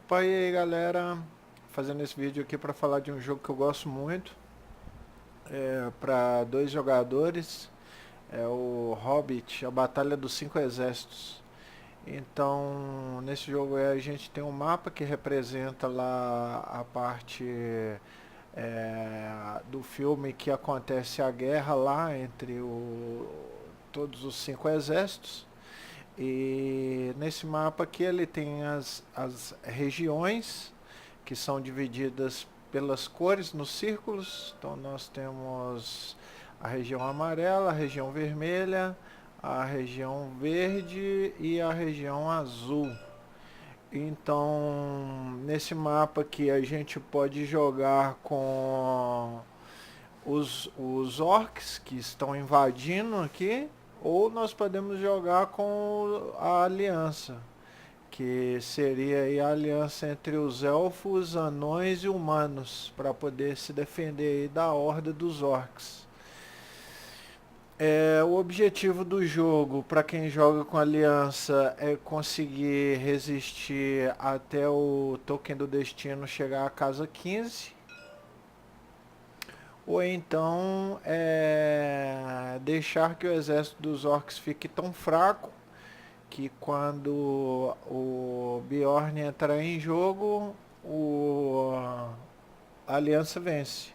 Opa, e aí galera, fazendo esse vídeo aqui para falar de um jogo que eu gosto muito, para dois jogadores, é o Hobbit, a Batalha dos Cinco Exércitos. Então, nesse jogo aí a gente tem um mapa que representa lá a parte do filme que acontece a guerra lá entre todos os cinco exércitos. E nesse mapa aqui ele tem as regiões que são divididas pelas cores nos círculos. Então nós temos a região amarela, a região vermelha, a região verde e a região azul. Então, nesse mapa aqui a gente pode jogar com os orcs que estão invadindo aqui, ou nós podemos jogar com a aliança, que seria aí a aliança entre os elfos, anões e humanos, para poder se defender aí da horda dos orcs. O objetivo do jogo, para quem joga com aliança, é conseguir resistir até o token do destino chegar à casa 15. Ou então deixar que o exército dos orcs fique tão fraco que quando o Bjorn entrar em jogo, a aliança vence.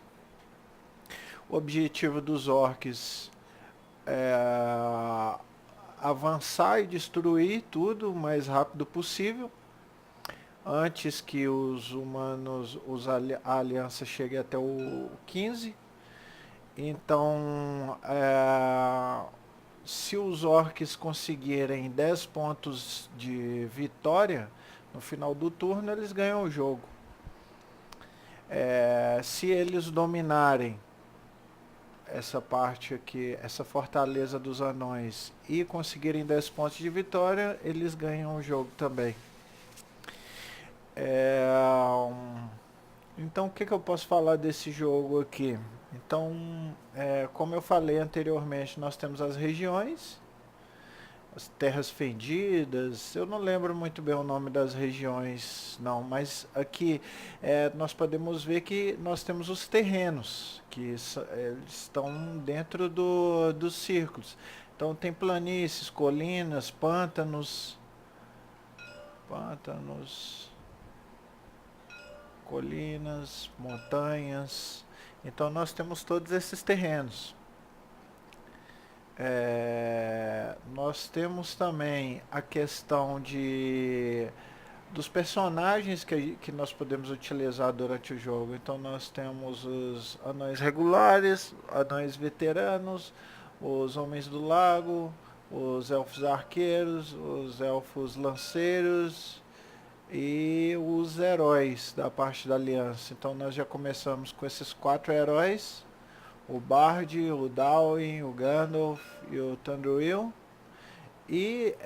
O objetivo dos orcs é avançar e destruir tudo o mais rápido possível, antes que os humanos, a aliança chegue até o 15. Então, se os orcs conseguirem 10 pontos de vitória no final do turno, eles ganham o jogo. Se eles dominarem essa parte aqui, essa fortaleza dos anões, e conseguirem 10 pontos de vitória, eles ganham o jogo também. Então, o que eu posso falar desse jogo aqui? Então, como eu falei anteriormente, nós temos as regiões, as terras fendidas. Eu não lembro muito bem o nome das regiões, não, mas aqui nós podemos ver que nós temos os terrenos, que estão dentro dos círculos. Então, tem planícies, colinas, pântanos, colinas, montanhas. Então nós temos todos esses terrenos. Nós temos também a questão dos personagens que nós podemos utilizar durante o jogo. Então nós temos os anões regulares, anões veteranos, os homens do lago, os elfos arqueiros, os elfos lanceiros e os heróis da parte da aliança. Então nós já começamos com esses 4 heróis: o Bard, o Dain, o Gandalf e o Thranduil. E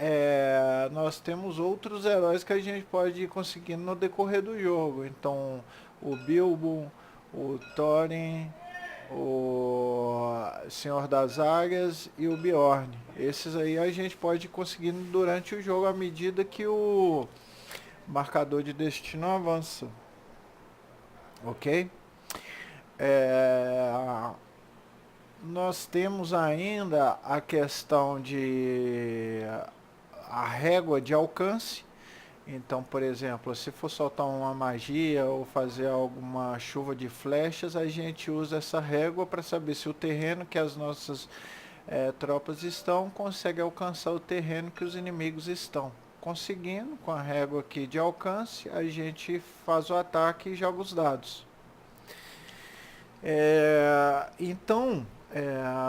nós temos outros heróis que a gente pode ir conseguindo no decorrer do jogo. Então o Bilbo, o Thorin, o Senhor das Águias e o Bjorn. Esses aí a gente pode ir conseguindo durante o jogo à medida que o marcador de destino avança, ok? Nós temos ainda a questão de a régua de alcance. Então, por exemplo, se for soltar uma magia ou fazer alguma chuva de flechas, a gente usa essa régua para saber se o terreno que as nossas tropas estão consegue alcançar o terreno que os inimigos estão. Conseguindo, com a régua aqui de alcance, a gente faz o ataque e joga os dados. Então,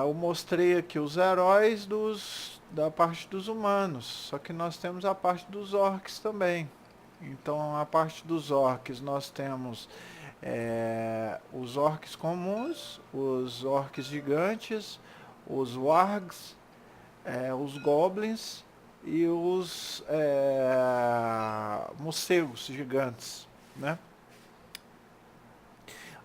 eu mostrei aqui os heróis da parte dos humanos, só que nós temos a parte dos orcs também. Então, a parte dos orcs nós temos os orcs comuns, os orcs gigantes, os wargs, os goblins e os morcegos gigantes, né?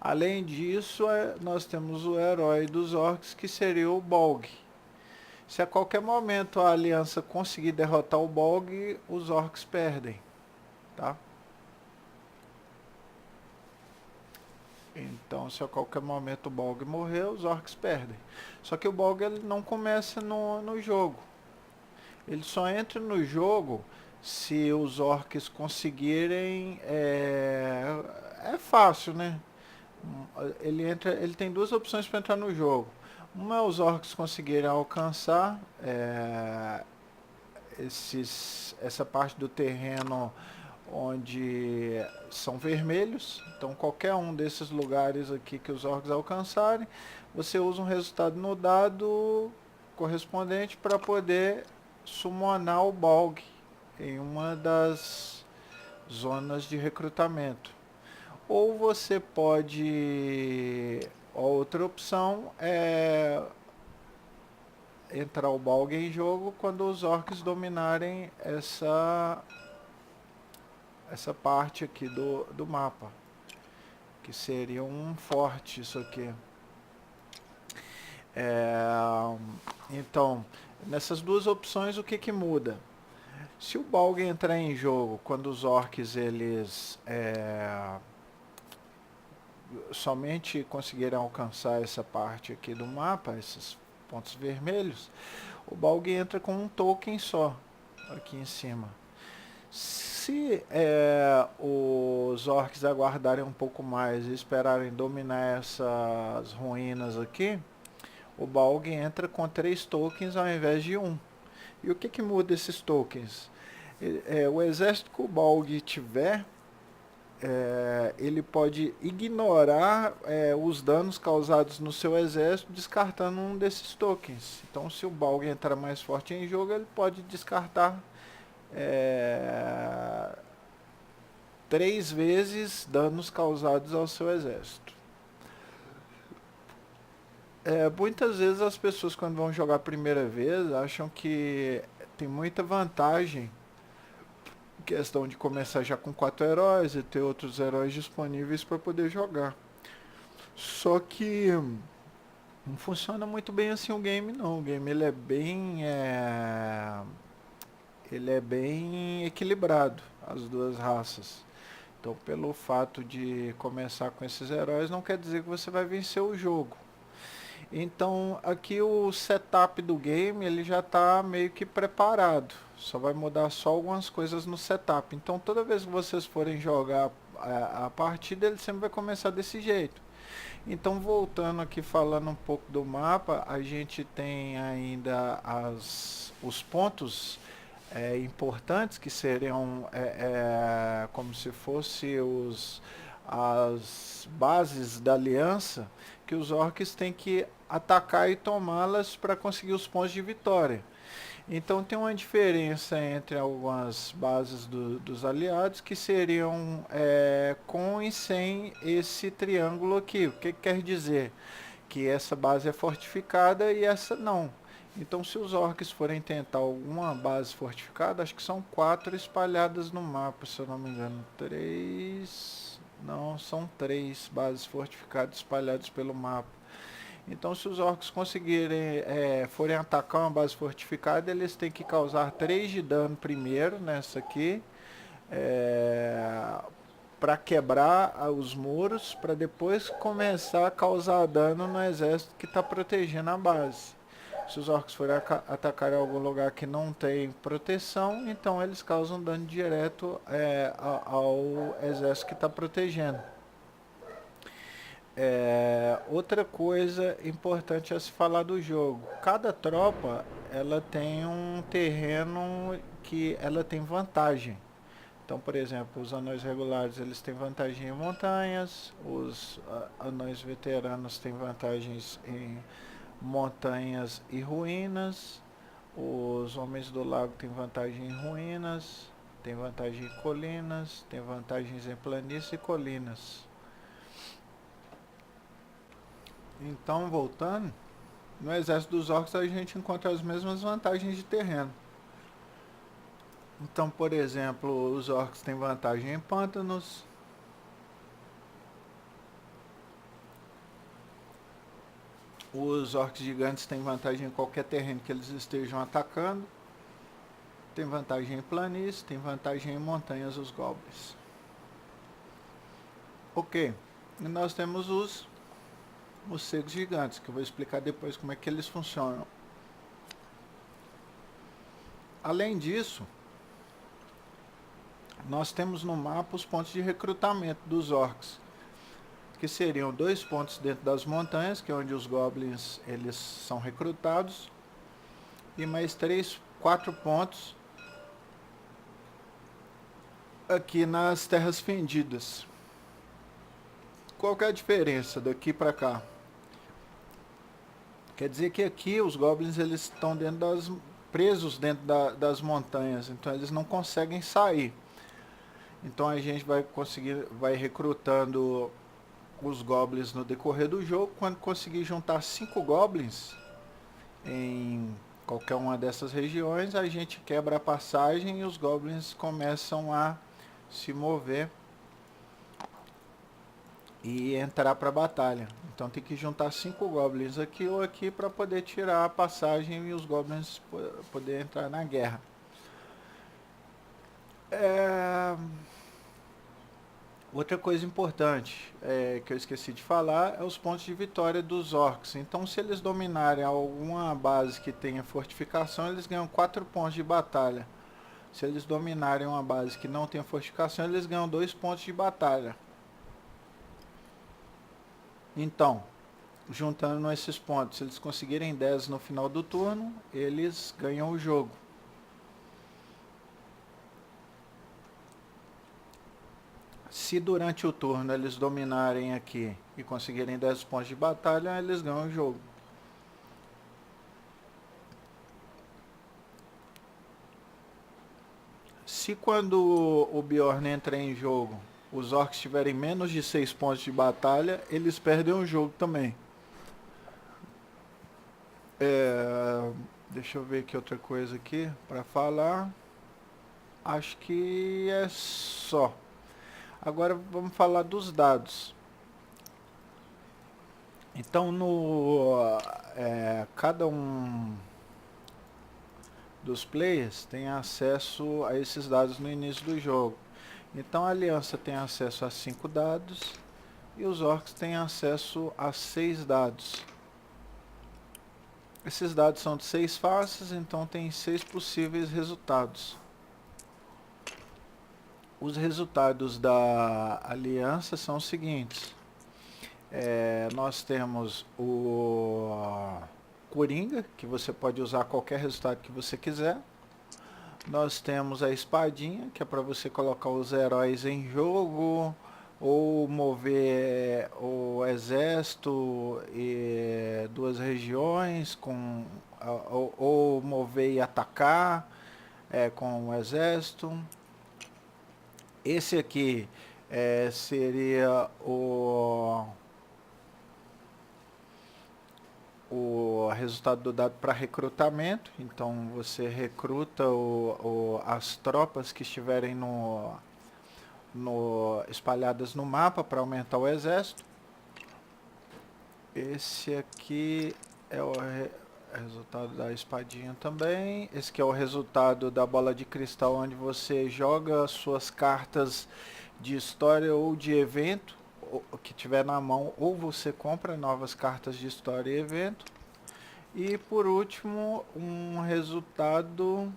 Além disso, nós temos o herói dos orcs, que seria o Bolg. Se a qualquer momento a aliança conseguir derrotar o Bolg, os orcs perdem, tá? Então, se a qualquer momento o Bolg morrer, os orcs perdem. Só que o Bolg ele não começa no jogo. Ele só entra no jogo se os orcs conseguirem. É fácil, né? Ele tem duas opções para entrar no jogo. Uma é os orcs conseguirem alcançar essa parte do terreno onde são vermelhos. Então qualquer um desses lugares aqui que os orcs alcançarem, você usa um resultado no dado correspondente para poder summonar o Bolg em uma das zonas de recrutamento. Ou você pode. A outra opção é entrar o Balg em jogo quando os orcs dominarem essa parte aqui do mapa. Que seria um forte isso aqui. Então, nessas duas opções o que muda? Se o Balg entrar em jogo quando os orcs eles somente conseguirem alcançar essa parte aqui do mapa, esses pontos vermelhos, o Balg entra com um token só aqui em cima. Se os orcs aguardarem um pouco mais e esperarem dominar essas ruínas aqui, o Balg entra com 3 tokens ao invés de 1. E o que muda esses tokens? O exército que o Balg tiver, ele pode ignorar os danos causados no seu exército descartando um desses tokens. Então, se o Balg entrar mais forte em jogo, ele pode descartar 3 vezes danos causados ao seu exército. Muitas vezes as pessoas quando vão jogar a primeira vez acham que tem muita vantagem questão de começar já com 4 heróis e ter outros heróis disponíveis para poder jogar. Só que não funciona muito bem assim o game não. O game ele é bem equilibrado, as duas raças. Então pelo fato de começar com esses heróis não quer dizer que você vai vencer o jogo. Então aqui o setup do game ele já está meio que preparado. Só vai mudar só algumas coisas no setup. Então toda vez que vocês forem jogar a partida, ele sempre vai começar desse jeito. Então voltando aqui falando um pouco do mapa, a gente tem ainda os pontos importantes que seriam como se fosse as bases da aliança que os orcs têm que atacar e tomá-las para conseguir os pontos de vitória. Então tem uma diferença entre algumas bases dos aliados que seriam com e sem esse triângulo aqui. O que quer dizer? Que essa base é fortificada e essa não. Então se os orcs forem tentar alguma base fortificada, acho que são 4 espalhadas no mapa, se eu não me engano. 3... Não, são 3 bases fortificadas espalhadas pelo mapa. Então se os orcs conseguirem, forem atacar uma base fortificada, eles têm que causar 3 de dano primeiro nessa aqui, para quebrar os muros, para depois começar a causar dano no exército que está protegendo a base. Se os orcs forem atacar em algum lugar que não tem proteção, então eles causam dano direto ao exército que está protegendo. Outra coisa importante a se falar do jogo. Cada tropa ela tem um terreno que ela tem vantagem. Então, por exemplo, os anões regulares eles têm vantagem em montanhas, os anões veteranos têm vantagens em montanhas e ruínas, os homens do lago têm vantagem em ruínas, têm vantagem em colinas, têm vantagens em planícies e colinas. Então, voltando, no exército dos orcs a gente encontra as mesmas vantagens de terreno. Então, por exemplo, os orcs têm vantagem em pântanos, os orcs gigantes têm vantagem em qualquer terreno que eles estejam atacando, tem vantagem em planícies, tem vantagem em montanhas os goblins. Ok. E nós temos os morcegos gigantes, que eu vou explicar depois como é que eles funcionam. Além disso, nós temos no mapa os pontos de recrutamento dos orcs, que seriam 2 pontos dentro das montanhas, que é onde os goblins eles são recrutados, e mais 3, 4 pontos aqui nas terras fendidas. Qual que é a diferença daqui para cá? Quer dizer que aqui os goblins eles estão presos dentro das montanhas, então eles não conseguem sair. Então a gente vai recrutando os goblins no decorrer do jogo. Quando conseguir juntar 5 goblins em qualquer uma dessas regiões, a gente quebra a passagem e os goblins começam a se mover e entrar para a batalha. Então tem que juntar 5 goblins aqui ou aqui para poder tirar a passagem e os goblins poder entrar na guerra. Outra coisa importante que eu esqueci de falar é os pontos de vitória dos orcs. Então, se eles dominarem alguma base que tenha fortificação, eles ganham 4 pontos de batalha. Se eles dominarem uma base que não tenha fortificação, eles ganham 2 pontos de batalha. Então, juntando esses pontos, se eles conseguirem 10 no final do turno, eles ganham o jogo. Se durante o turno eles dominarem aqui e conseguirem 10 pontos de batalha, eles ganham o jogo. Se quando o Bjorn entra em jogo, os orcs tiverem menos de 6 pontos de batalha, eles perdem o jogo também. Deixa eu ver aqui outra coisa aqui para falar. Acho que é só. Agora vamos falar dos dados. Então cada um dos players tem acesso a esses dados no início do jogo. Então a aliança tem acesso a 5 dados e os orcs têm acesso a 6 dados. Esses dados são de 6 faces, então tem 6 possíveis resultados. Os resultados da aliança são os seguintes. Nós temos o Coringa, que você pode usar qualquer resultado que você quiser. Nós temos a espadinha, que é para você colocar os heróis em jogo, ou mover o exército e 2 regiões, ou mover e atacar com o exército. Esse aqui seria o resultado do dado para recrutamento. Então você recruta as tropas que estiverem espalhadas no mapa para aumentar o exército. Esse aqui é o resultado da espadinha também. Esse aqui é o resultado da bola de cristal, onde você joga suas cartas de história ou de evento que tiver na mão, ou você compra novas cartas de história e evento. E por último, um resultado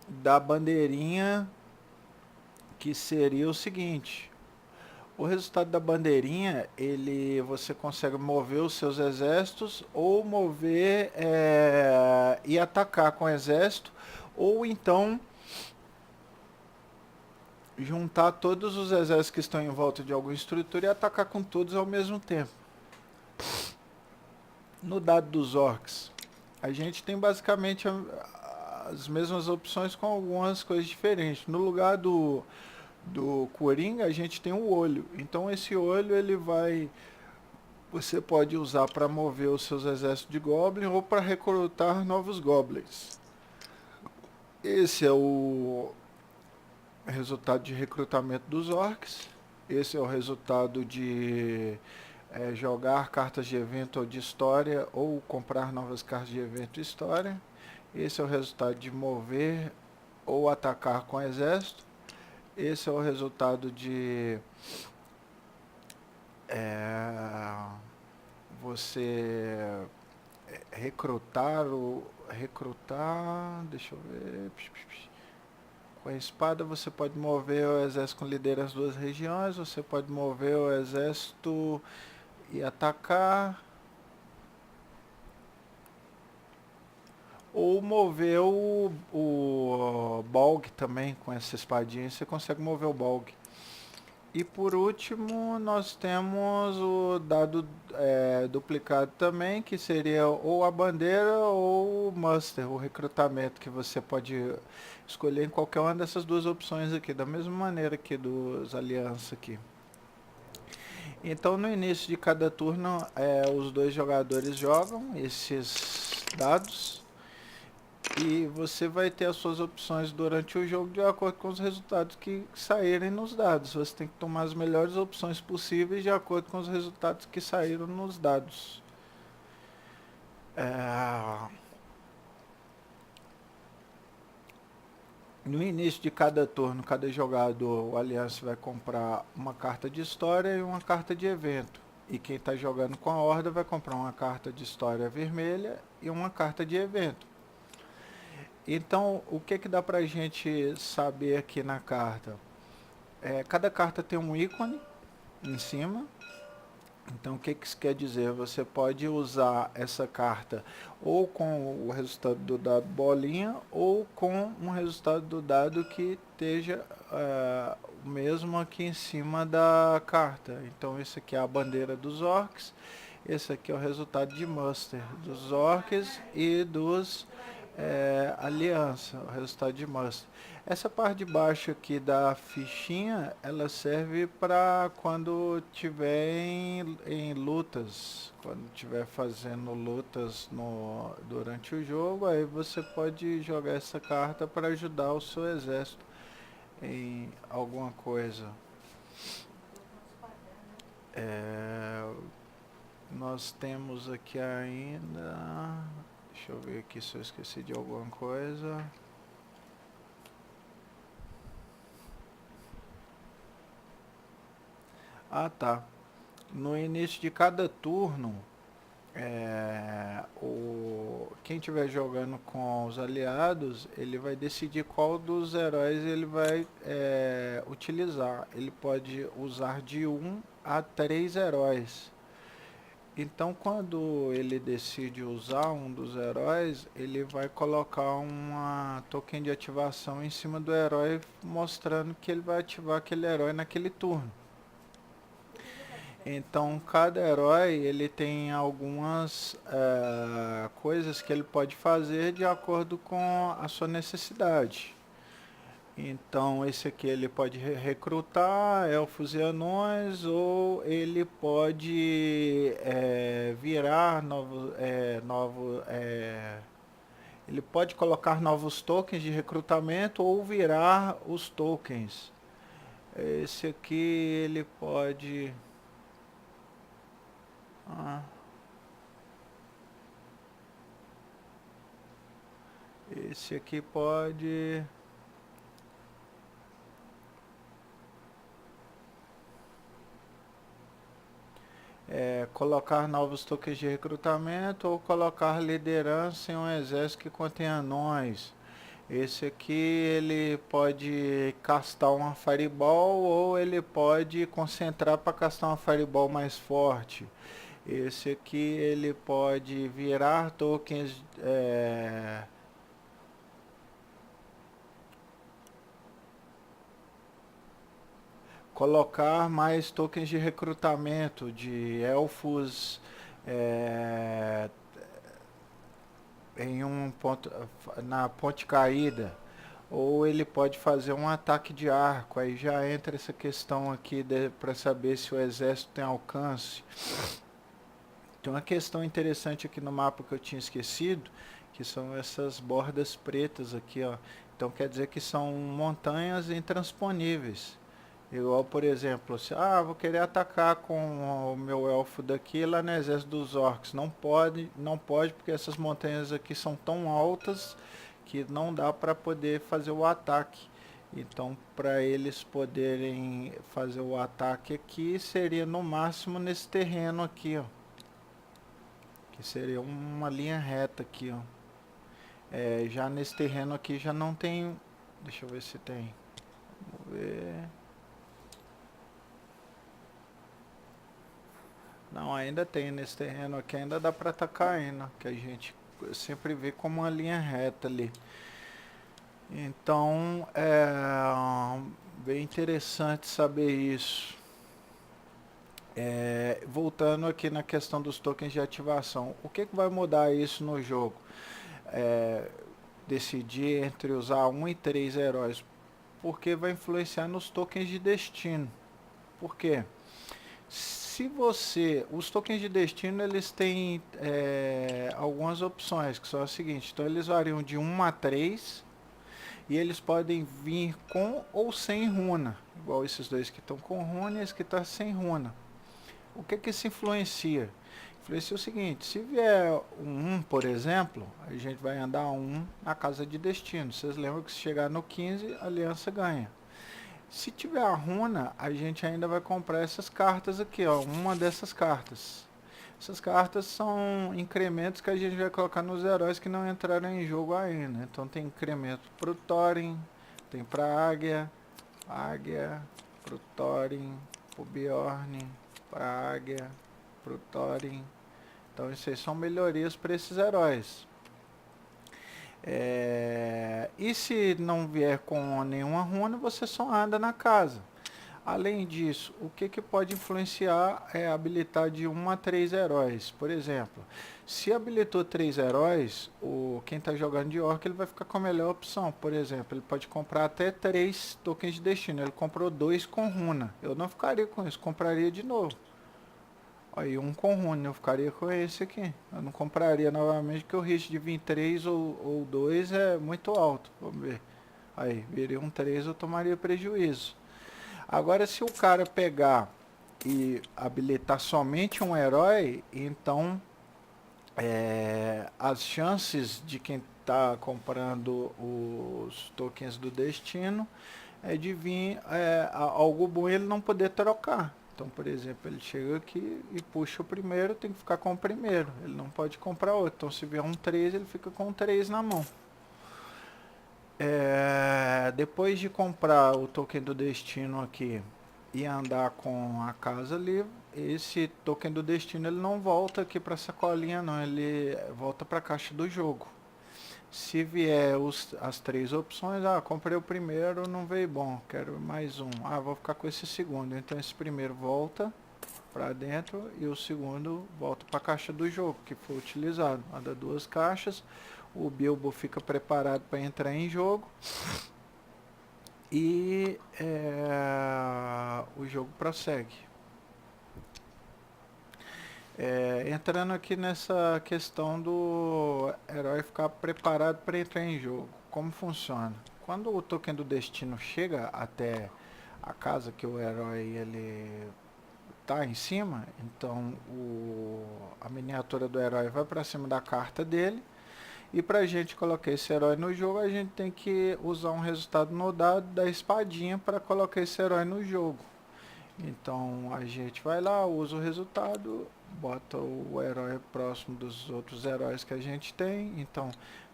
da bandeirinha, que seria o seguinte. O resultado da bandeirinha, você consegue mover os seus exércitos, ou mover e atacar com o exército, ou então juntar todos os exércitos que estão em volta de alguma estrutura e atacar com todos ao mesmo tempo. No dado dos orcs, a gente tem basicamente as mesmas opções com algumas coisas diferentes. No lugar do Coringa, a gente tem o olho. Então esse olho você pode usar para mover os seus exércitos de goblin ou para recrutar novos goblins. Esse é o resultado de recrutamento dos orcs. Esse é o resultado de jogar cartas de evento ou de história, ou comprar novas cartas de evento e história. Esse é o resultado de mover ou atacar com exército. esse é o resultado de é, você recrutar, deixa eu ver. Com a espada você pode mover o exército com líder as duas regiões, você pode mover o exército e atacar, ou mover o Bolg também, com essa espadinha você consegue mover o Bolg. E por último, nós temos o dado duplicado também, que seria ou a bandeira ou o muster, o recrutamento, que você pode escolher em qualquer uma dessas duas opções aqui, da mesma maneira que dos alianças aqui. Então no início de cada turno, os dois jogadores jogam esses dados e você vai ter as suas opções durante o jogo de acordo com os resultados que saírem nos dados. Você tem que tomar as melhores opções possíveis de acordo com os resultados que saíram nos dados. No início de cada turno, cada jogador, o Aliança vai comprar uma carta de história e uma carta de evento. E quem está jogando com a Horda vai comprar uma carta de história vermelha e uma carta de evento. Então, o que dá pra gente saber aqui na carta? Cada carta tem um ícone em cima. Então, o que isso quer dizer? Você pode usar essa carta ou com o resultado do dado bolinha ou com um resultado do dado que esteja o mesmo aqui em cima da carta. Então, esse aqui é a bandeira dos orcs. Esse aqui é o resultado de muster dos orcs e dos aliança, o resultado de muster. Essa parte de baixo aqui da fichinha, ela serve para quando tiver em lutas, quando tiver fazendo lutas durante o jogo, aí você pode jogar essa carta para ajudar o seu exército em alguma coisa. Nós temos aqui ainda, deixa eu ver aqui se eu esqueci de alguma coisa. Ah, tá. No início de cada turno, quem estiver jogando com os aliados, ele vai decidir qual dos heróis ele vai utilizar. Ele pode usar de 1 a 3 heróis. Então, quando ele decide usar um dos heróis, ele vai colocar uma token de ativação em cima do herói, mostrando que ele vai ativar aquele herói naquele turno. Então, cada herói ele tem algumas coisas que ele pode fazer de acordo com a sua necessidade. Então, esse aqui ele pode recrutar elfos e anões, ou ele pode virar ele pode colocar novos tokens de recrutamento ou virar os tokens. Esse aqui ele pode... esse aqui pode... colocar novos tokens de recrutamento ou colocar liderança em um exército que contém anões. Esse aqui ele pode castar uma Fireball ou ele pode concentrar para castar uma Fireball mais forte. Esse aqui ele pode virar tokens colocar mais tokens de recrutamento de elfos em um ponto na ponte caída, ou ele pode fazer um ataque de arco. Aí já entra essa questão aqui para saber se o exército tem alcance. Tem uma questão interessante aqui no mapa que eu tinha esquecido, que são essas bordas pretas aqui, ó. Então quer dizer que são montanhas intransponíveis. Igual, por exemplo, se, vou querer atacar com o meu elfo daqui lá no exército dos orcs. Não pode, não pode, porque essas montanhas aqui são tão altas que não dá para poder fazer o ataque. Então, para eles poderem fazer o ataque aqui, seria no máximo nesse terreno aqui, ó. Que seria uma linha reta aqui, ó. Já nesse terreno aqui já não tem... Deixa eu ver se tem. Vamos ver. Não, ainda tem nesse terreno aqui, ainda dá para atacar ainda, que a gente sempre vê como uma linha reta ali. Então, bem interessante saber isso. Voltando aqui na questão dos tokens de ativação, o que vai mudar isso no jogo? Decidir entre usar 1 e 3 heróis, porque vai influenciar nos tokens de destino. Por quê? Se você... Os tokens de destino, eles têm algumas opções, que são as seguintes. Então, eles variam de 1 a 3, e eles podem vir com ou sem runa. Igual esses dois que estão com runa e esse que está sem runa. O que isso influencia? Influencia o seguinte, se vier um 1, por exemplo, a gente vai andar 1 na casa de destino. Vocês lembram que se chegar no 15, a aliança ganha. Se tiver a runa, a gente ainda vai comprar essas cartas aqui, ó, uma dessas cartas. Essas cartas são incrementos que a gente vai colocar nos heróis que não entraram em jogo ainda. Então tem incremento pro Thorin, tem pra Águia, pro Thorin, pro Bjorn, pra Águia, pro Thorin. Então isso aí são melhorias para esses heróis. E se não vier com nenhuma runa, você só anda na casa. Além disso, o que pode influenciar é habilitar de 1 a 3 heróis. Por exemplo, se habilitou 3 heróis, quem está jogando de orc ele vai ficar com a melhor opção. Por exemplo, ele pode comprar até 3 tokens de destino. Ele comprou 2 com runa. Eu não ficaria com isso, compraria de novo. Aí um com runa, eu ficaria com esse aqui. Eu não compraria novamente, porque o risco de vir 3 ou 2 é muito alto. Vamos ver. Aí, viria um 3, eu tomaria prejuízo. Agora, se o cara pegar e habilitar somente um herói, então as chances de quem está comprando os tokens do destino é de vir algo bom e ele não poder trocar. Então, por exemplo, ele chega aqui e puxa o primeiro, tem que ficar com o primeiro. Ele não pode comprar outro. Então, se vier um 3, ele fica com um 3 na mão. Depois de comprar o token do destino aqui e andar com a casa livre, esse token do destino ele não volta aqui para sacolinha não, ele volta para a caixa do jogo. Se vier as 3 opções, comprei o primeiro, não veio bom, quero mais um, vou ficar com esse segundo, então esse primeiro volta para dentro e o segundo volta para a caixa do jogo que foi utilizado. Anda 2 caixas, o Bilbo fica preparado para entrar em jogo e o jogo prossegue. Entrando aqui nessa questão do herói ficar preparado para entrar em jogo, como funciona? Quando o token do destino chega até a casa que o herói ele tá em cima, então a miniatura do herói vai para cima da carta dele. E para a gente colocar esse herói no jogo, a gente tem que usar um resultado no dado da espadinha para colocar esse herói no jogo. Então a gente vai lá, usa o resultado, bota o herói próximo dos outros heróis que a gente tem. Então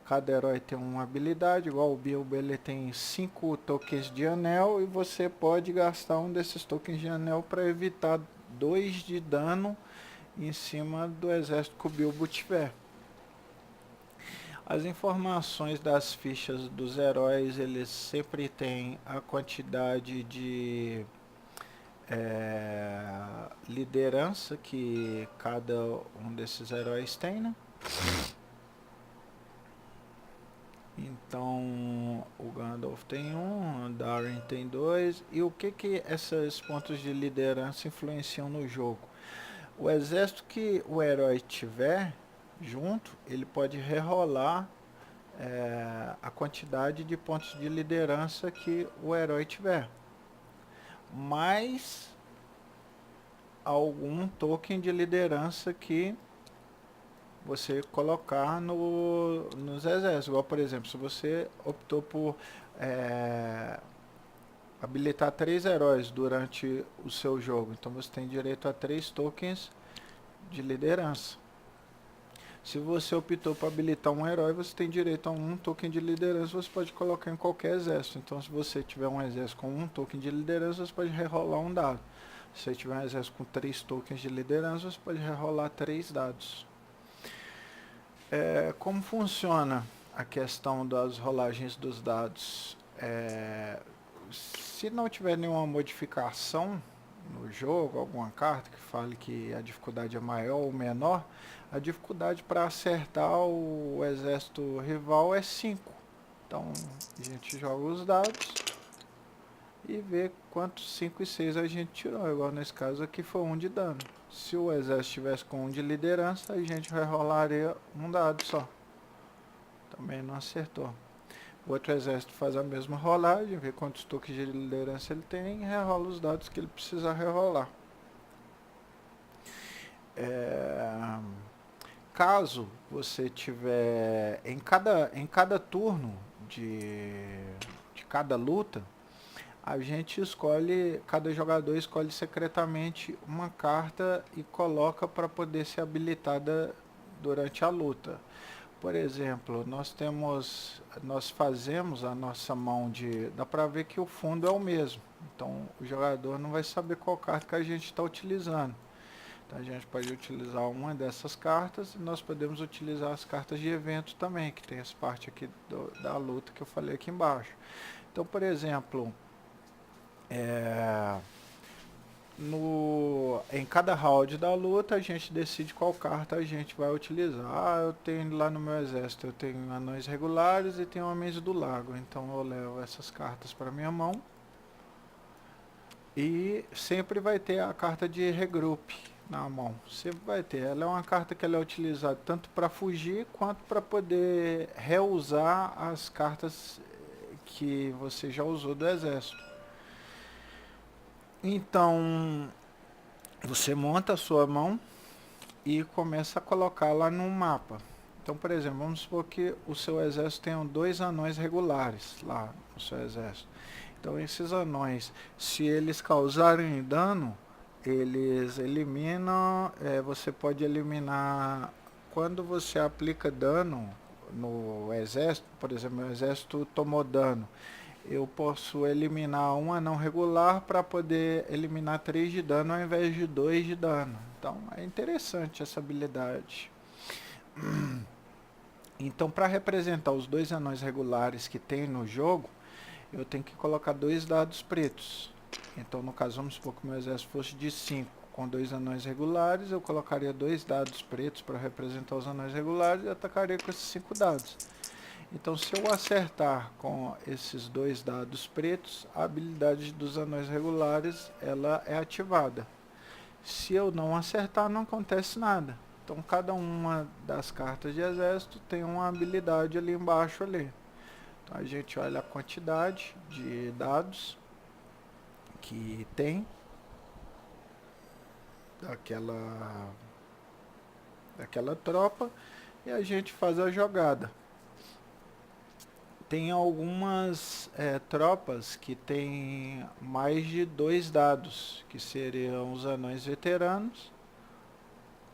cada herói tem uma habilidade, igual o Bilbo ele tem 5 tokens de anel e você pode gastar um desses tokens de anel para evitar 2 de dano em cima do exército que o Bilbo tiver. As informações das fichas dos heróis, eles sempre têm a quantidade de liderança que cada um desses heróis tem, né? Então, o Gandalf tem 1, o Darin tem 2. E o que esses pontos de liderança influenciam no jogo? O exército que o herói tiver junto, ele pode rerolar a quantidade de pontos de liderança que o herói tiver, mais algum token de liderança que você colocar nos exércitos. Igual, por exemplo, se você optou por habilitar 3 heróis durante o seu jogo. Então você tem direito a 3 tokens de liderança. Se você optou por habilitar um herói, você tem direito a um token de liderança, você pode colocar em qualquer exército. Então se você tiver um exército com um token de liderança, você pode rerolar um dado. Se você tiver um exército com 3 tokens de liderança, você pode rerolar 3 dados. Como funciona a questão das rolagens dos dados? Se não tiver nenhuma modificação no jogo, alguma carta que fale que a dificuldade é maior ou menor, a dificuldade para acertar o exército rival é 5. Então a gente joga os dados e vê quantos 5 e 6 a gente tirou. Igual nesse caso aqui foi 1 de dano. Se o exército tivesse com 1 de liderança, a gente rolaria um dado só. Também não acertou. O outro exército faz a mesma rolagem, vê quantos tokens de liderança ele tem e rerola os dados que ele precisa rerolar. Caso você tiver em cada turno de cada luta, a gente escolhe, cada jogador escolhe secretamente uma carta e coloca para poder ser habilitada durante a luta. Por exemplo, nós fazemos a nossa mão de, dá para ver que o fundo é o mesmo. Então o jogador não vai saber qual carta que a gente está utilizando. Então a gente pode utilizar uma dessas cartas e nós podemos utilizar as cartas de evento também, que tem essa parte aqui da luta que eu falei aqui embaixo. Então, por exemplo, em cada round da luta a gente decide qual carta a gente vai utilizar. Eu tenho lá no meu exército, eu tenho anões regulares e tenho homens do lago. Então eu levo essas cartas para minha mão. E sempre vai ter a carta de regroup na mão. Sempre vai ter. Ela é uma carta que ela é utilizada tanto para fugir quanto para poder reusar as cartas que você já usou do exército. Então, você monta a sua mão e começa a colocar lá no mapa. Então, por exemplo, vamos supor que o seu exército tenha 2 anões regulares lá no seu exército. Então, esses anões, se eles causarem dano, eles eliminam, você pode eliminar, quando você aplica dano no exército, por exemplo, o exército tomou dano, eu posso eliminar um anão regular para poder eliminar 3 de dano ao invés de 2 de dano. Então é interessante essa habilidade. Então, para representar os 2 anões regulares que tem no jogo, eu tenho que colocar 2 dados pretos. Então, no caso, vamos supor que o meu exército fosse de 5, com 2 anões regulares, eu colocaria 2 dados pretos para representar os anões regulares e atacaria com esses 5 dados. Então, se eu acertar com esses 2 dados pretos, a habilidade dos anões regulares ela é ativada. Se eu não acertar, não acontece nada. Então, cada uma das cartas de exército tem uma habilidade ali embaixo ali. Então, a gente olha a quantidade de dados que tem daquela tropa e a gente faz a jogada. Tem algumas tropas que tem mais de 2 dados, que seriam os anões veteranos,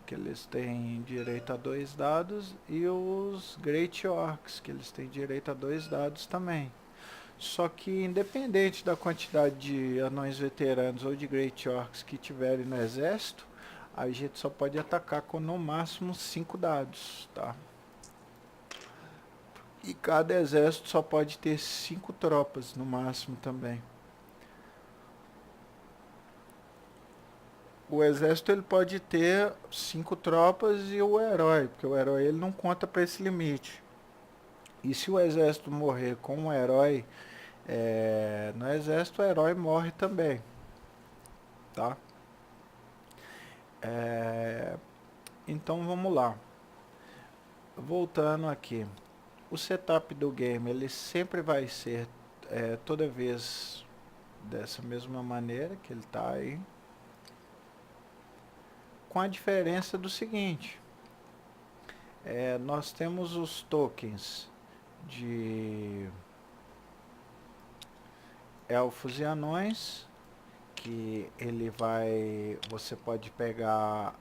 que eles têm direito a 2 dados, e os Great Orcs, que eles têm direito a 2 dados também. Só que independente da quantidade de anões veteranos ou de Great Orcs que tiverem no exército, a gente só pode atacar com no máximo 5 dados, tá? E cada exército só pode ter 5 tropas no máximo também. O exército ele pode ter 5 tropas e o herói, porque o herói ele não conta para esse limite. E se o exército morrer com um herói no exército, o herói morre também, tá? Então vamos lá. Voltando aqui. O setup do game ele sempre vai ser toda vez dessa mesma maneira que ele está aí, com a diferença do seguinte: nós temos os tokens de elfos e anões, que ele vai, você pode pegar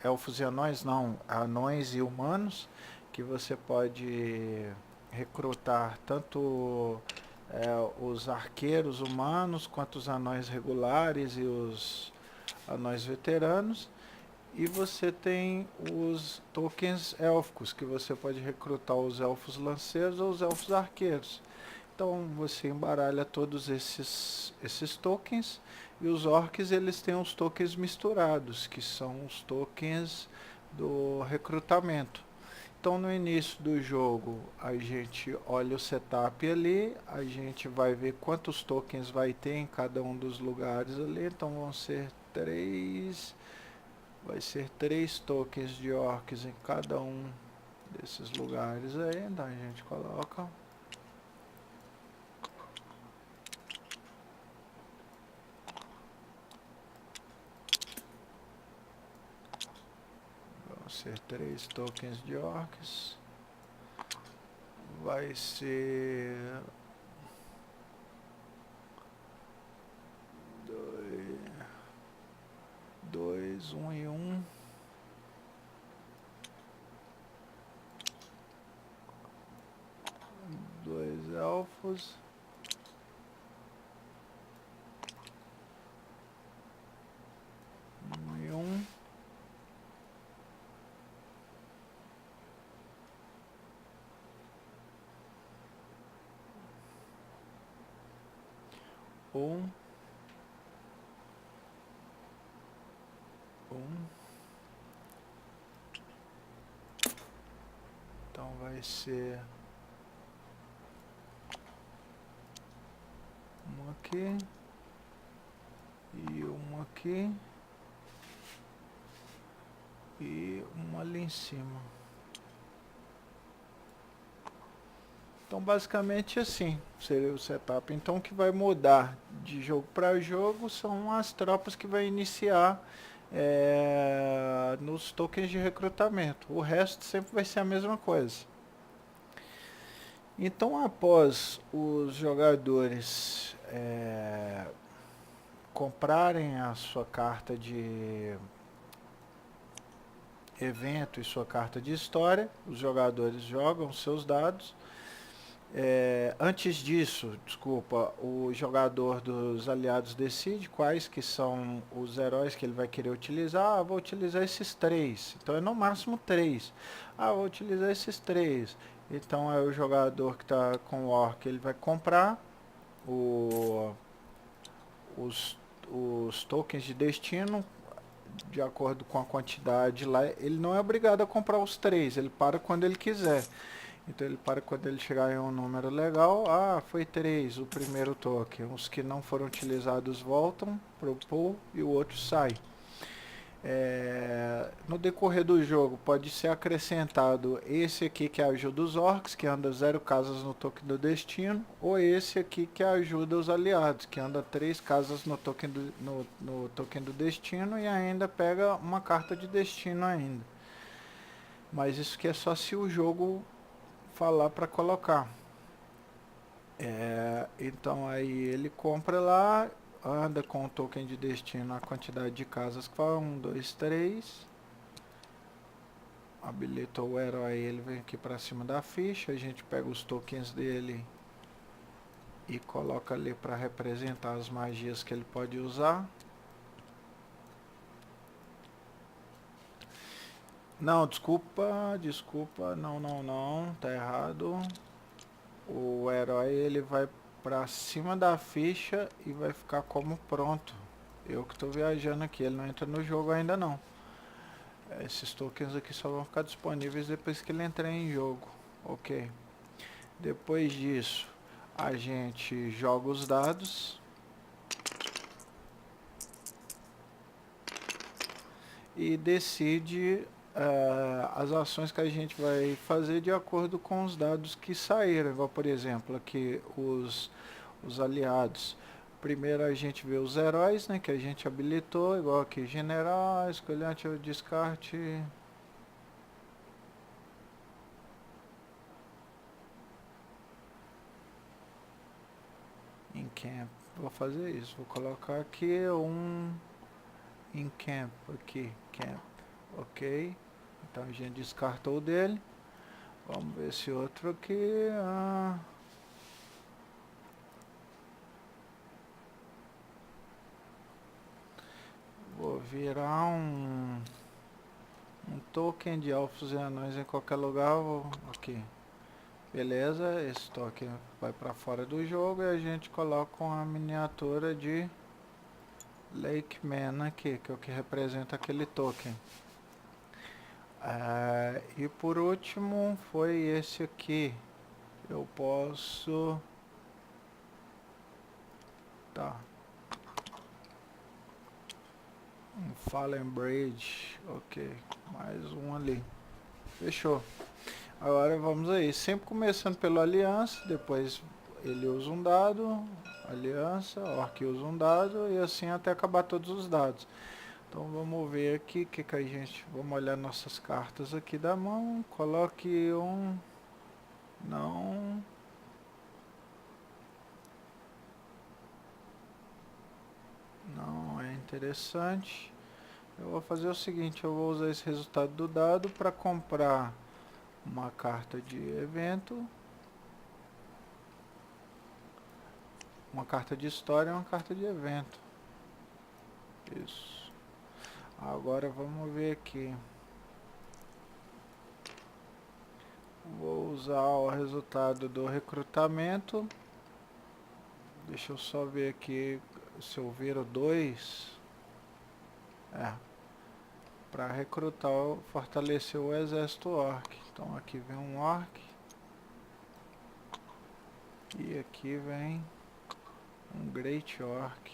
elfos e anões, não, anões e humanos, que você pode recrutar tanto os arqueiros humanos, quanto os anões regulares e os anões veteranos. E você tem os tokens élficos, que você pode recrutar os elfos lanceiros ou os elfos arqueiros. Então você embaralha todos esses tokens, e os orcs eles têm os tokens misturados, que são os tokens do recrutamento. Então no início do jogo a gente olha o setup ali, a gente vai ver quantos tokens vai ter em cada um dos lugares ali. Então vão ser vai ser 3 tokens de orcs em cada um desses lugares aí. Então a gente coloca. Vão ser 3 tokens de orcs. Vai ser 2, 1 e 1. Dois elfos. E 1. Um. Então vai ser uma aqui e uma aqui e uma ali em cima. Então basicamente assim seria o setup. Então o que vai mudar de jogo para jogo são as tropas que vai iniciar nos tokens de recrutamento. O resto sempre vai ser a mesma coisa. Então após os jogadores comprarem a sua carta de evento e sua carta de história, os jogadores jogam seus dados. Antes disso, desculpa, o jogador dos aliados decide quais que são os heróis que ele vai querer utilizar. Vou utilizar esses 3, então é no máximo 3. Vou utilizar esses 3. Então é o jogador que está com o orc, ele vai comprar os tokens de destino de acordo com a quantidade lá. Ele não é obrigado a comprar os 3, ele para quando ele quiser. Então ele para quando ele chegar em um número legal. Foi 3 o primeiro token. Os que não foram utilizados voltam pro pool e o outro sai. No decorrer do jogo pode ser acrescentado esse aqui que ajuda os orcs, que anda 0 casas no token do destino, ou esse aqui que ajuda os aliados, que anda 3 casas no token no token do destino e ainda pega uma carta de destino ainda. Mas isso aqui é só se o jogo falar para colocar. Então aí ele compra lá, anda com o token de destino a quantidade de casas que fala 1, 2, 3. Habilitou o herói, ele vem aqui para cima da ficha, a gente pega os tokens dele e coloca ali para representar as magias que ele pode usar. Não, desculpa, não, tá errado. O herói ele vai pra cima da ficha e vai ficar como pronto. Eu que estou viajando aqui, ele não entra no jogo ainda não. Esses tokens aqui só vão ficar disponíveis depois que ele entrar em jogo. Ok. Depois disso, a gente joga os dados. E decide as ações que a gente vai fazer de acordo com os dados que saíram. Igual, por exemplo, aqui os aliados. Primeiro a gente vê os heróis, né, que a gente habilitou, igual aqui, general, escolhente, descarte. Em camp. Vou fazer isso. Vou colocar aqui um in camp aqui. Camp. Ok. Então a gente descartou o dele. Vamos ver esse outro aqui. Vou virar um token de elfos e anões em qualquer lugar. Aqui. Beleza, esse token vai para fora do jogo e a gente coloca uma miniatura de Lakeman aqui, que é o que representa aquele token. E por último foi esse aqui. Eu posso... Tá. Um Fallen Bridge. Ok. Mais um ali. Fechou. Agora vamos aí. Sempre começando pelo aliança. Depois ele usa um dado. Aliança. Orc usa um dado. E assim até acabar todos os dados. Então vamos ver aqui que a gente... Vamos olhar nossas cartas aqui da mão. Coloque um... Não... Não é interessante. Eu vou fazer o seguinte, eu vou usar esse resultado do dado para comprar uma carta de evento, uma carta de história e uma carta de evento. Isso. Agora vamos ver aqui. Vou usar o resultado do recrutamento. Deixa eu só ver aqui se eu viro 2. Para recrutar, fortalecer o exército orc. Então aqui vem um orc. E aqui vem um Great Orc.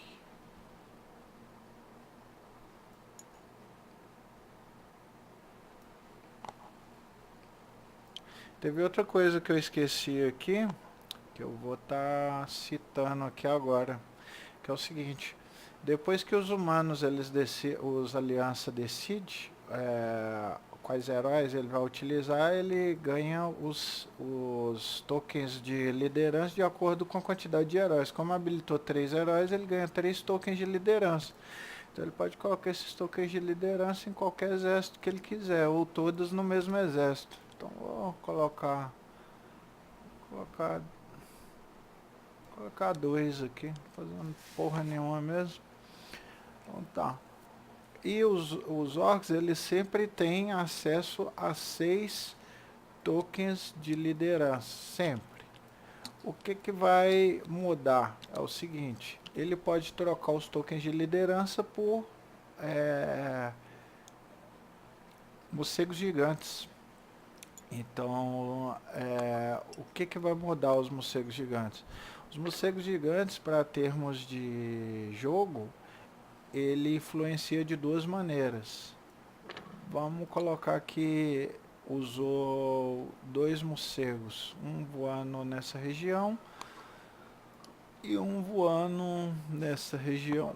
Teve outra coisa que eu esqueci aqui, que eu vou estar citando aqui agora, que é o seguinte: depois que os humanos, os aliança decide quais heróis ele vai utilizar, ele ganha os tokens de liderança de acordo com a quantidade de heróis. Como habilitou 3 heróis, ele ganha 3 tokens de liderança. Então ele pode colocar esses tokens de liderança em qualquer exército que ele quiser, ou todos no mesmo exército. Então vou colocar 2 aqui, não fazendo porra nenhuma mesmo. Então tá. E os orcs, eles sempre têm acesso a 6 tokens de liderança, sempre. O que vai mudar é o seguinte: ele pode trocar os tokens de liderança por morcegos gigantes. Então, o que vai mudar os morcegos gigantes? Os morcegos gigantes, para termos de jogo, ele influencia de 2 maneiras. Vamos colocar que usou 2 morcegos, um voando nessa região e um voando nessa região.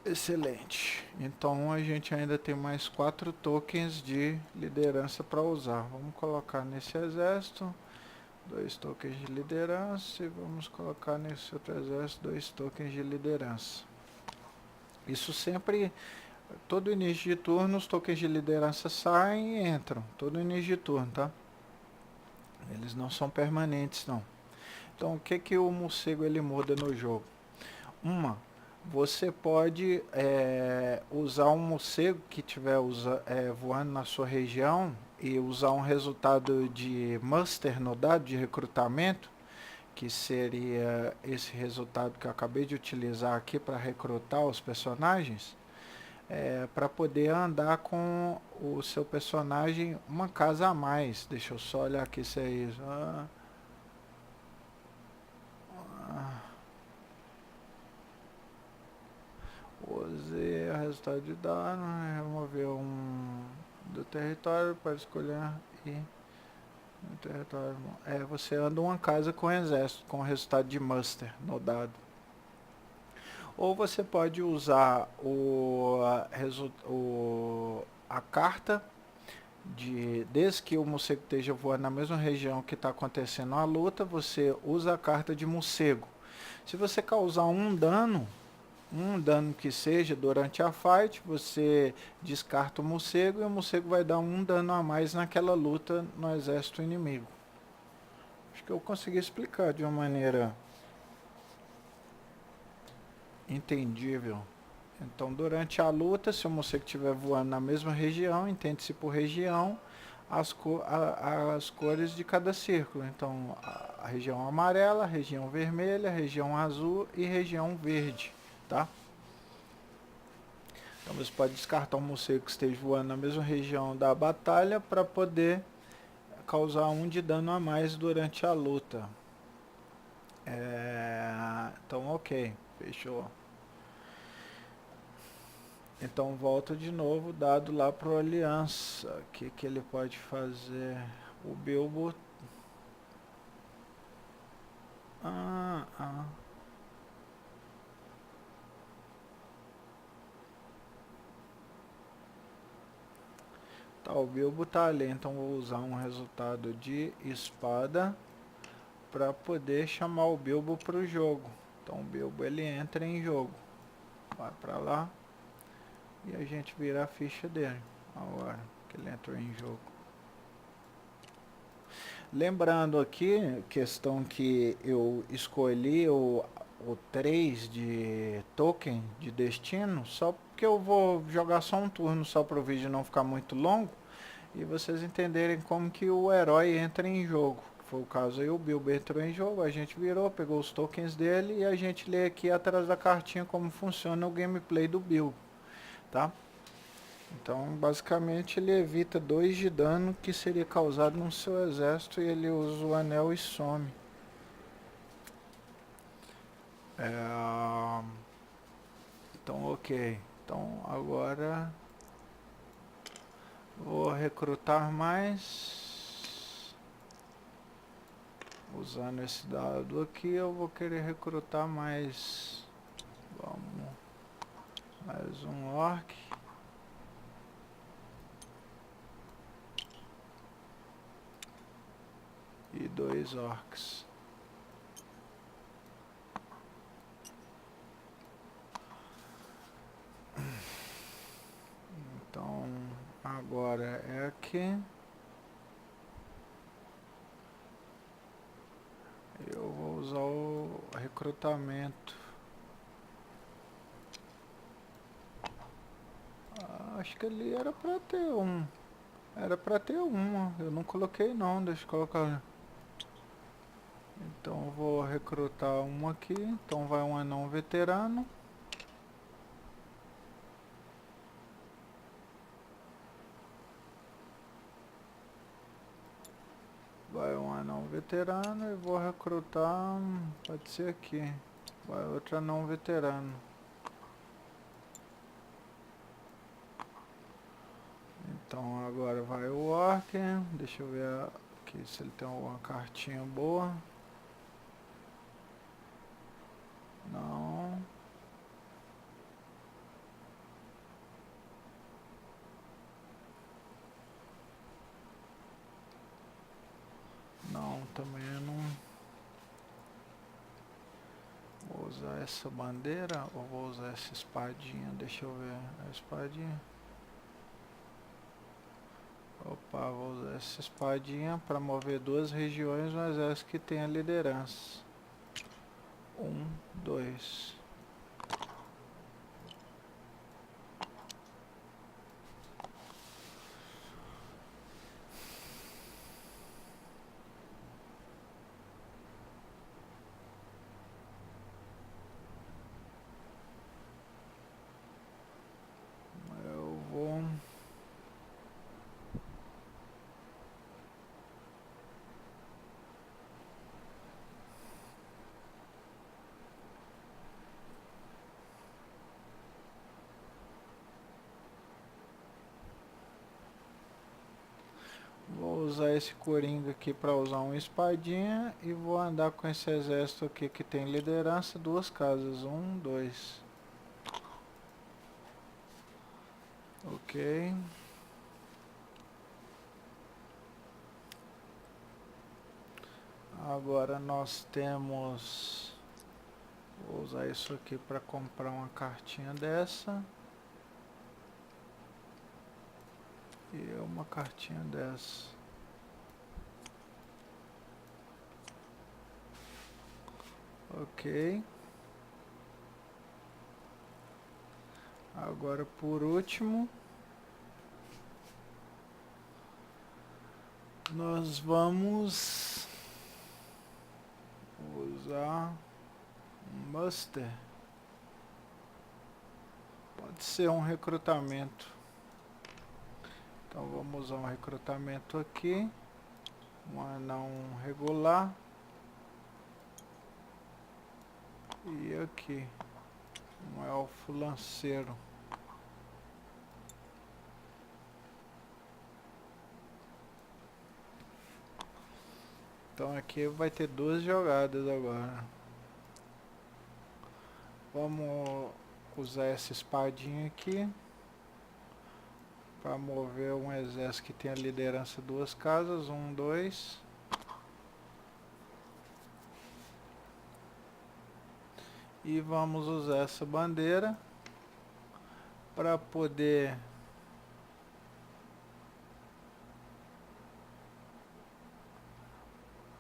Excelente. Então a gente ainda tem mais 4 tokens de liderança para usar. Vamos colocar nesse exército 2 tokens de liderança e vamos colocar nesse outro exército 2 tokens de liderança. Isso sempre, todo início de turno, os tokens de liderança saem e entram. Todo início de turno, tá? Eles não são permanentes, não. Então o que o morcego ele muda no jogo? Você pode usar um morcego que estiver voando na sua região e usar um resultado de muster no dado de recrutamento, que seria esse resultado que eu acabei de utilizar aqui para recrutar os personagens, para poder andar com o seu personagem uma casa a mais. Deixa eu só olhar aqui se é isso. Use o resultado de dano, remover um do território para escolher e no território. Você anda uma casa com exército, com o resultado de muster no dado. Ou você pode usar a carta desde que o morcego esteja voando na mesma região que está acontecendo a luta, você usa a carta de morcego. Se você causar um dano que seja durante a fight, você descarta o morcego e o morcego vai dar um dano a mais naquela luta no exército inimigo. Acho que eu consegui explicar de uma maneira entendível. Então, durante a luta, se o morcego estiver voando na mesma região, entende-se por região as cores de cada círculo. Então, a região amarela, a região vermelha, a região azul e região verde, tá? Então, você pode descartar um morcego que esteja voando na mesma região da batalha para poder causar um de dano a mais durante a luta. Então, ok, fechou. Então volta de novo, dado lá pro Aliança. O que ele pode fazer? O Bilbo. Ah, ah. Tá, o Bilbo tá ali, então vou usar um resultado de espada para poder chamar o Bilbo pro jogo. Então o Bilbo ele entra em jogo. Vai para lá e a gente vira a ficha dele. Agora que ele entrou em jogo. Lembrando aqui, questão que eu escolhi o 3 de token de destino, só porque eu vou jogar só um turno, só para o vídeo não ficar muito longo, e vocês entenderem como que o herói entra em jogo. Foi o caso aí, o Bilbo entrou em jogo, a gente virou, pegou os tokens dele e a gente lê aqui atrás da cartinha como funciona o gameplay do Bilbo, tá? Então, basicamente, ele evita 2 de dano que seria causado no seu exército e ele usa o anel e some. Então, ok. Então, agora vou recrutar mais. Usando esse dado aqui, eu vou querer recrutar mais. Vamos. Mais um orc. E 2 orcs. Então, agora é aqui. Eu vou usar o recrutamento. Acho que ali era pra ter um. Era pra ter uma. Eu não coloquei não, deixa eu colocar. Então eu vou recrutar uma aqui. Então vai um anão veterano. Vai um anão veterano e vou recrutar. Pode ser aqui. Vai outro anão veterano. Então agora vai o orc. Deixa eu ver aqui se ele tem alguma cartinha boa. Não. Não, também eu não. Vou usar essa bandeira ou vou usar essa espadinha? Deixa eu ver. A espadinha. Opa, vou usar essa espadinha para mover 2 regiões no exército que tem a liderança. 1, 2. Eu vou... Vou usar esse coringa aqui para usar uma espadinha e vou andar com esse exército aqui que tem liderança 2 casas. 1, 2. Ok. Agora nós temos... Vou usar isso aqui para comprar uma cartinha dessa. E uma cartinha dessa. Ok. Agora por último, nós vamos usar um Muster. Pode ser um recrutamento. Então vamos usar um recrutamento aqui. Um anão regular. E aqui um elfo lanceiro. Então aqui vai ter duas jogadas agora. Vamos usar essa espadinha aqui para mover um exército que tem a liderança duas casas, 1, 2. E vamos usar essa bandeira para poder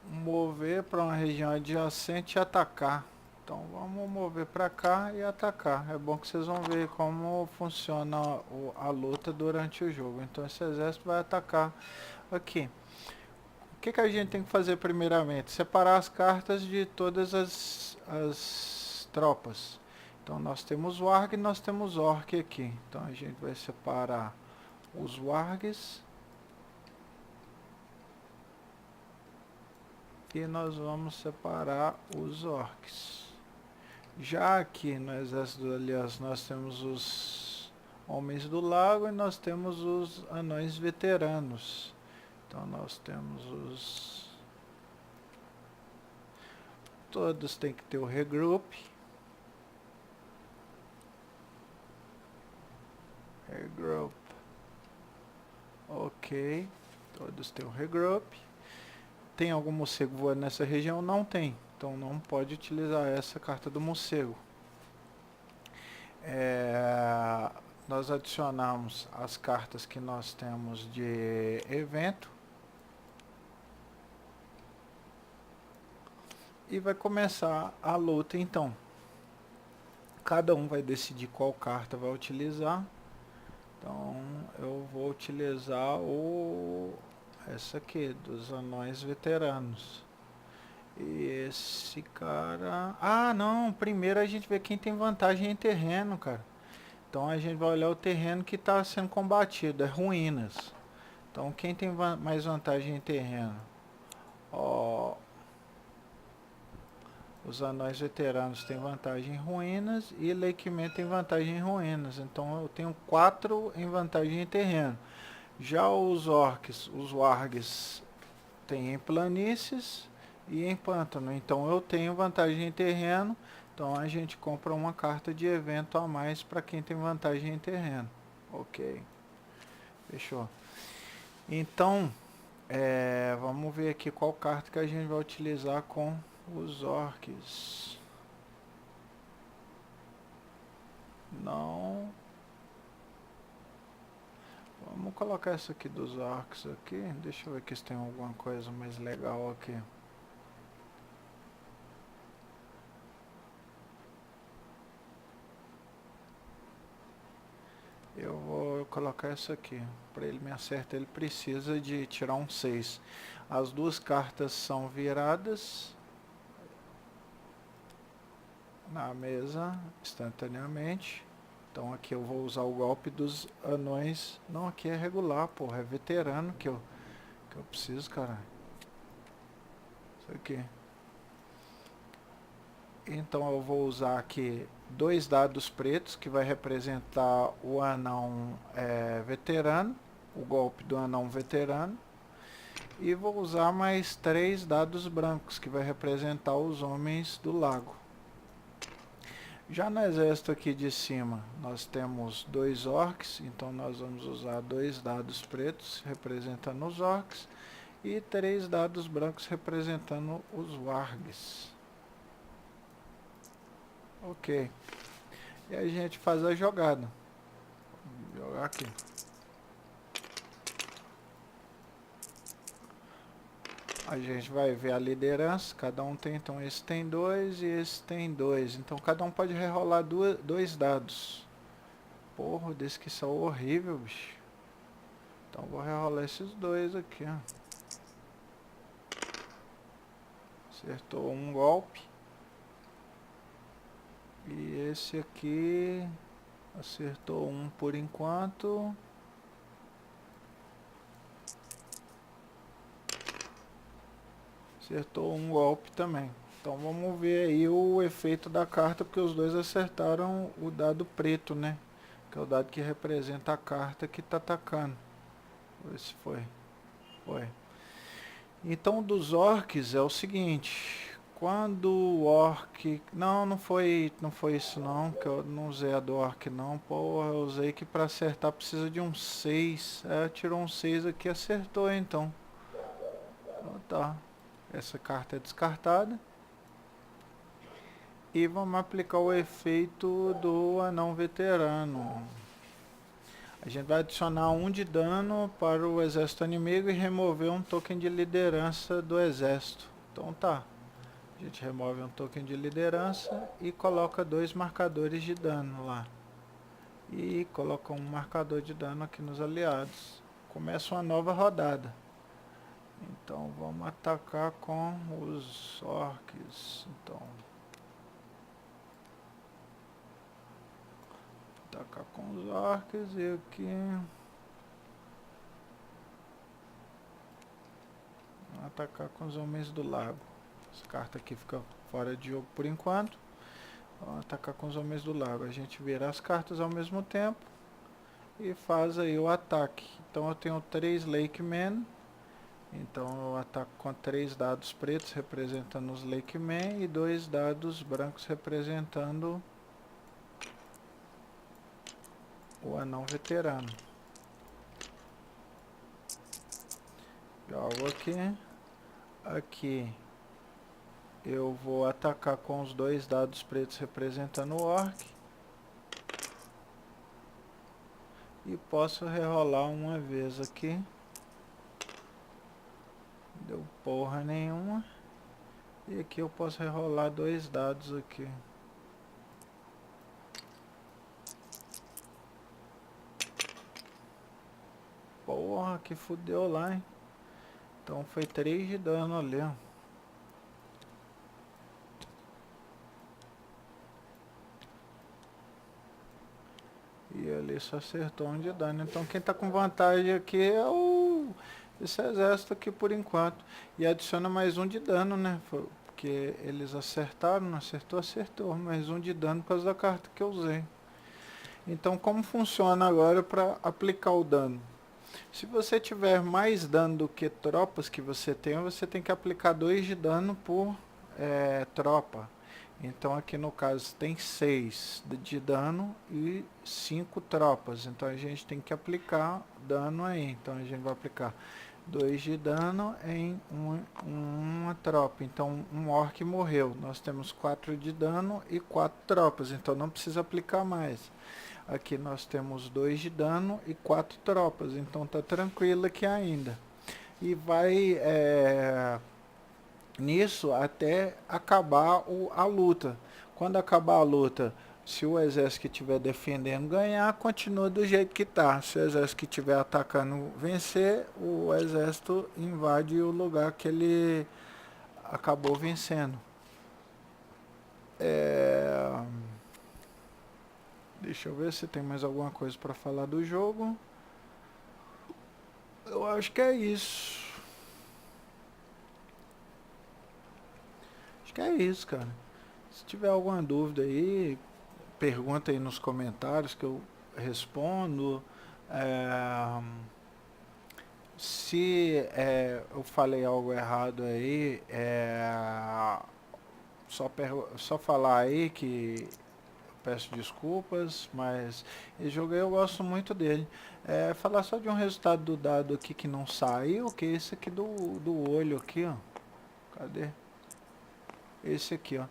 mover para uma região adjacente e atacar. Então vamos mover para cá e atacar. É bom que vocês vão ver como funciona a luta durante o jogo. Então esse exército vai atacar aqui. O que a gente tem que fazer primeiramente? Separar as cartas de todas as tropas. Então nós temos Warg e nós temos Orc aqui. Então a gente vai separar os Wargs. E nós vamos separar os Orcs. Já aqui no exército do Aliança nós temos os Homens do Lago e nós temos os Anões Veteranos. Então nós temos os... Todos têm que ter o regroup. Regroup. Ok. Todos têm o regroup. Tem algum morcego voando nessa região? Não tem. Então não pode utilizar essa carta do morcego. Nós adicionamos as cartas que nós temos de evento. E vai começar a luta então. Cada um vai decidir qual carta vai utilizar. Então eu vou utilizar essa aqui, dos Anões Veteranos. E esse cara... Ah, não, primeiro a gente vê quem tem vantagem em terreno, cara. Então a gente vai olhar o terreno que está sendo combatido, é ruínas. Então quem tem mais vantagem em terreno? Ó, os Anões Veteranos têm vantagem em ruínas e Lakeman tem vantagem em ruínas. Então eu tenho 4 em vantagem em terreno. Já os Orcs, os Wargs, têm em planícies e em pântano. Então eu tenho vantagem em terreno. Então a gente compra uma carta de evento a mais para quem tem vantagem em terreno. Ok. Fechou. Então, vamos ver aqui qual carta que a gente vai utilizar com os orcs. Não. Vamos colocar essa aqui dos orcs aqui. Deixa eu ver aqui se tem alguma coisa mais legal aqui. Eu vou colocar essa aqui. Para ele me acertar, ele precisa de tirar um 6. As duas cartas são viradas na mesa instantaneamente. Então aqui eu vou usar o golpe dos anões. Não, aqui é regular, porra. É veterano que eu preciso, cara. Isso aqui. Então eu vou usar aqui 2 dados pretos, que vai representar o anão veterano, o golpe do anão veterano. E vou usar mais 3 dados brancos, que vai representar os homens do lago. Já no exército aqui de cima, nós temos 2 orcs, então nós vamos usar 2 dados pretos, representando os orcs. e 3 dados brancos representando os wargs. Ok. E a gente faz a jogada. Vou jogar aqui. A gente vai ver a liderança, cada um tem, então esse tem 2 e esse tem 2. Então cada um pode rerolar 2 dados. Porra, desse que são horrível, bicho. Então vou rerolar esses 2 aqui, ó. Acertou um golpe. E esse aqui acertou um por enquanto. Acertou um golpe também. Então vamos ver aí o efeito da carta, porque os dois acertaram o dado preto, né? Que é o dado que representa a carta que está atacando. Vamos ver se foi. Foi. Então dos orcs é o seguinte. Quando o orc... Não foi isso não, que eu não usei a do orc não. Porra, eu usei que para acertar precisa de um 6. Tirou um 6 aqui, acertou então. Então tá. Essa carta é descartada. E vamos aplicar o efeito do anão veterano. A gente vai adicionar 1 de dano para o exército inimigo e remover um token de liderança do exército. Então tá. A gente remove um token de liderança e coloca 2 marcadores de dano lá. E coloca um marcador de dano aqui nos aliados. Começa uma nova rodada. Então vamos atacar com os orcs. Então, atacar com os orcs e aqui atacar com os homens do lago. Essa carta aqui fica fora de jogo por enquanto. Vamos atacar com os homens do lago. A gente vira as cartas ao mesmo tempo e faz aí o ataque. Então eu tenho 3 Lakemen. Então eu ataco com 3 dados pretos representando os Lakemen e 2 dados brancos representando o anão veterano. Jogo aqui. Aqui eu vou atacar com os 2 dados pretos representando o orc. E posso rerolar uma vez aqui. Deu porra nenhuma. E aqui eu posso rerolar 2 dados aqui. Porra, que fudeu lá, hein? Então foi 3 de dano ali, ó. E ali só acertou 1 de dano. Então quem tá com vantagem aqui é esse exército aqui por enquanto. E adiciona mais 1 de dano, né? Porque eles acertaram, não acertou, acertou. Mais 1 de dano por causa da carta que eu usei. Então como funciona agora para aplicar o dano? Se você tiver mais dano do que tropas que você tem que aplicar 2 de dano por tropa. Então aqui no caso tem 6 de dano e 5 tropas. Então a gente tem que aplicar dano aí. Então a gente vai aplicar 2 de dano em uma tropa. Então um orc morreu. Nós temos 4 de dano e 4 tropas. Então não precisa aplicar mais. Aqui nós temos 2 de dano e 4 tropas. Então tá tranquilo aqui ainda. E vai nisso até acabar a luta. Quando acabar a luta, se o exército que estiver defendendo ganhar, continua do jeito que está. Se o exército que estiver atacando vencer, o exército invade o lugar que ele acabou vencendo. Deixa eu ver se tem mais alguma coisa para falar do jogo. Eu acho que é isso. Acho que é isso, cara. Se tiver alguma dúvida aí, pergunta aí nos comentários que eu respondo. Se eu falei algo errado aí, só falar aí que peço desculpas, mas esse jogo aí eu gosto muito dele. Falar só de um resultado do dado aqui que não saiu, que é esse aqui do olho aqui, ó. Cadê? Esse aqui, ó.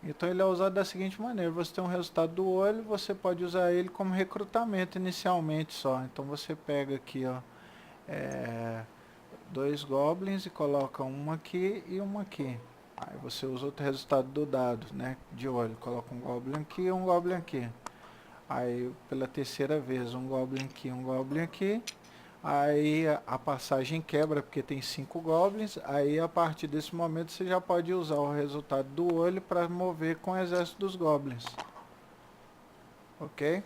Então ele é usado da seguinte maneira: você tem um resultado do olho, você pode usar ele como recrutamento inicialmente só. Então você pega aqui, ó, é, dois goblins e coloca uma aqui e uma aqui. Aí você usa outro resultado do dado, né, de olho. Coloca um goblin aqui e um goblin aqui. Aí pela terceira vez, um goblin aqui, um goblin aqui. Aí a passagem quebra porque tem 5 goblins. Aí a partir desse momento você já pode usar o resultado do olho para mover com o exército dos goblins. Ok?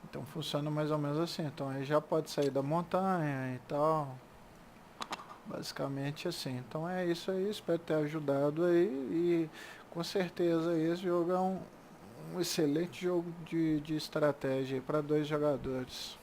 Então funciona mais ou menos assim. Então aí já pode sair da montanha e tal. Basicamente assim. Então é isso aí. Espero ter ajudado aí. E com certeza esse jogo é um excelente jogo de estratégia para 2 jogadores.